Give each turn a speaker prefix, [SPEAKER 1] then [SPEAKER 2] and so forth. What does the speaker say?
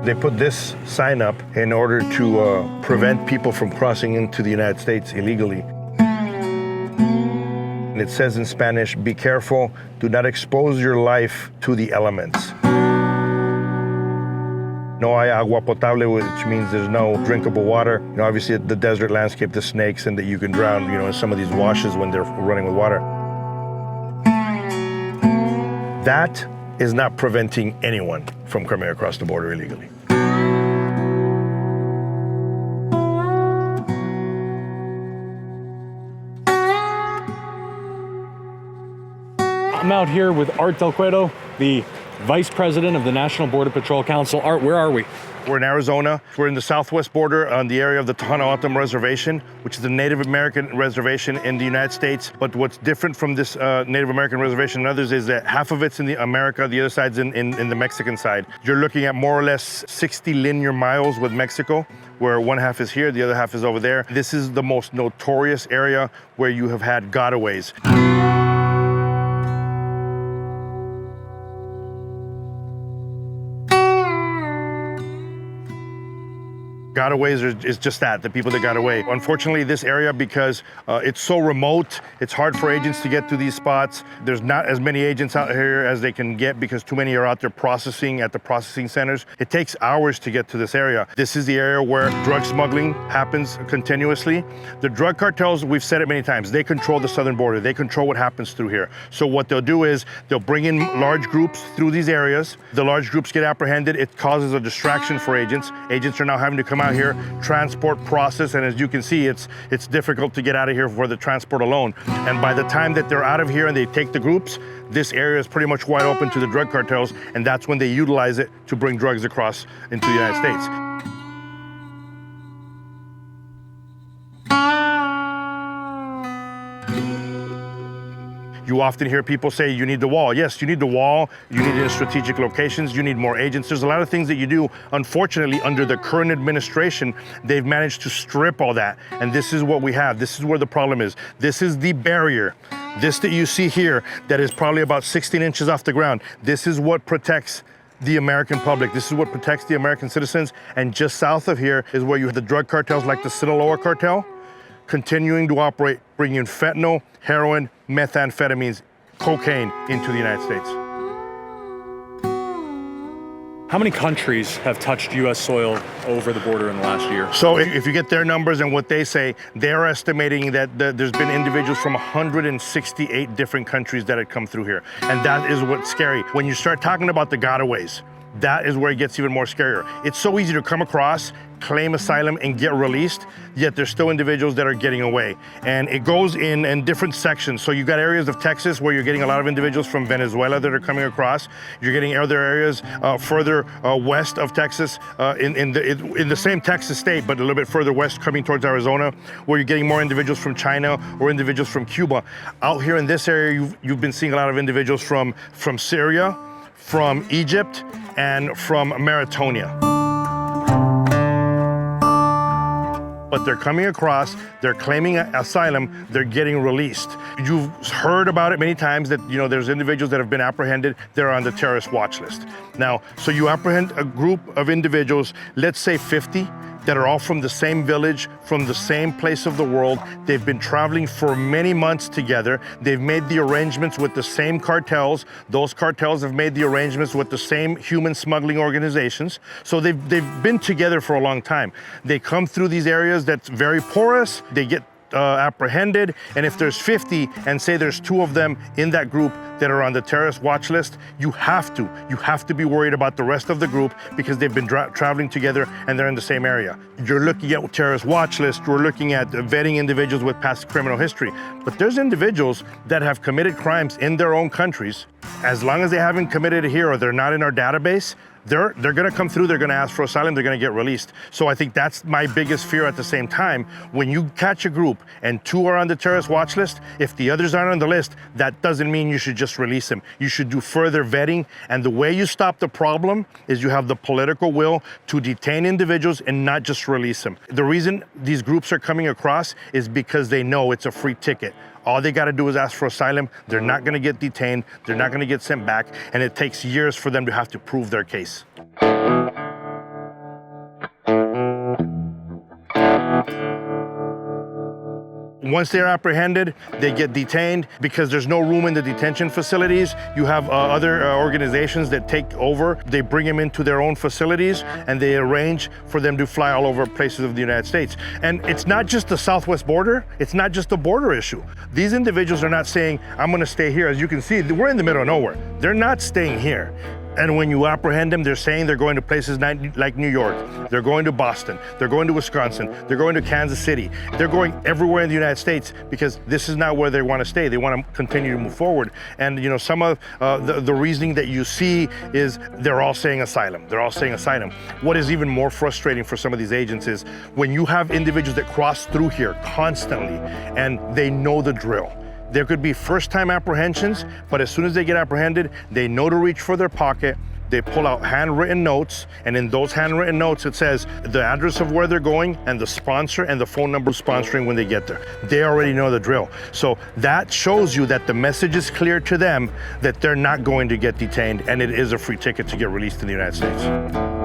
[SPEAKER 1] They put this sign up in order to prevent people from crossing into the United States illegally. And it says in Spanish, be careful, do not expose your life to the elements. No hay agua potable, which means there's no drinkable water. You know, obviously, the desert landscape, the snakes, and that you can drown, you know, in some of these washes when they're running with water. That is not preventing anyone from coming across the border illegally.
[SPEAKER 2] I'm out here with Art del Cueto, the Vice President of the National Border Patrol Council. Art, where are we?
[SPEAKER 1] We're in Arizona. We're in the southwest border on the area of the Tohono O'odham Reservation, which is a Native American reservation in the United States. But what's different from this Native American reservation and others is that half of it's in America, the other side's in the Mexican side. You're looking at more or less 60 linear miles with Mexico, where one half is here, the other half is over there. This is the most notorious area where you have had gotaways. Gotaways is just that, the people that got away. Unfortunately, this area, because it's so remote, it's hard for agents to get to these spots. There's not as many agents out here as they can get because too many are out there processing at the processing centers. It takes hours to get to this area. This is the area where drug smuggling happens continuously. The drug cartels, we've said it many times, they control the southern border. They control what happens through here. So what they'll do is they'll bring in large groups through these areas. The large groups get apprehended. It causes a distraction for agents. Agents are now having to come out here, transport, process, and as you can see, it's difficult to get out of here for the transport alone. And by the time that they're out of here and they take the groups, this area is pretty much wide open to the drug cartels, and that's when they utilize it to bring drugs across into the United States. You often hear people say you need the wall. Yes, you need the wall. You need it in strategic locations. You need more agents. There's a lot of things that you do. Unfortunately, under the current administration, they've managed to strip all that. And this is what we have. This is where the problem is. This is the barrier. This that you see here, that is probably about 16 inches off the ground. This is what protects the American public. This is what protects the American citizens. And just south of here is where you have the drug cartels like the Sinaloa cartel, continuing to operate, bringing fentanyl, heroin, methamphetamines, cocaine into the United States.
[SPEAKER 2] How many countries have touched U.S. soil over the border in the last year?
[SPEAKER 1] So if you get their numbers and what they say, they're estimating that there's been individuals from 168 different countries that have come through here. And that is what's scary. When you start talking about the gotaways, that is where it gets even more scarier. It's so easy to come across, claim asylum, and get released, yet there's still individuals that are getting away. And it goes in different sections. So you've got areas of Texas where you're getting a lot of individuals from Venezuela that are coming across. You're getting other areas further west of Texas, in the same Texas state, but a little bit further west coming towards Arizona, where you're getting more individuals from China or individuals from Cuba. Out here in this area, you've been seeing a lot of individuals from Syria, from Egypt, and from Mauritania. But they're coming across, they're claiming asylum, they're getting released. You've heard about it many times that, you know, there's individuals that have been apprehended, they're on the terrorist watch list. Now, so you apprehend a group of individuals, let's say 50, that are all from the same village, from the same place of the world. They've been traveling for many months together. They've made the arrangements with the same cartels. Those cartels have made the arrangements with the same human smuggling organizations. So they've been together for a long time. They come through these areas that's very porous. They get apprehended, and if there's 50 and say there's 2 of them in that group that are on the terrorist watch list, you have to be worried about the rest of the group because they've been traveling together and they're in the same area. You're looking at terrorist watch list, we're looking at vetting individuals with past criminal history, but there's individuals that have committed crimes in their own countries. As long as they haven't committed it here or they're not in our database, they're gonna come through, they're gonna ask for asylum, they're gonna get released. So I think that's my biggest fear at the same time. When you catch a group and 2 are on the terrorist watch list, if the others aren't on the list, that doesn't mean you should just release them. You should do further vetting, and the way you stop the problem is you have the political will to detain individuals and not just release them. The reason these groups are coming across is because they know it's a free ticket. All they got to do is ask for asylum. They're not going to get detained. They're not going to get sent back. And it takes years for them to have to prove their case. Once they're apprehended, they get detained because there's no room in the detention facilities. You have other organizations that take over. They bring them into their own facilities and they arrange for them to fly all over places of the United States. And it's not just the southwest border. It's not just a border issue. These individuals are not saying, I'm going to stay here. As you can see, we're in the middle of nowhere. They're not staying here. And when you apprehend them, they're saying they're going to places like New York. They're going to Boston. They're going to Wisconsin. They're going to Kansas City. They're going everywhere in the United States because this is not where they want to stay. They want to continue to move forward. And you know, some of the reasoning that you see is they're all saying asylum. They're all saying asylum. What is even more frustrating for some of these agents is when you have individuals that cross through here constantly and they know the drill. There could be first-time apprehensions, but as soon as they get apprehended, they know to reach for their pocket. They pull out handwritten notes, and in those handwritten notes, it says the address of where they're going and the sponsor and the phone number sponsoring when they get there. They already know the drill. So that shows you that the message is clear to them that they're not going to get detained, and it is a free ticket to get released in the United States.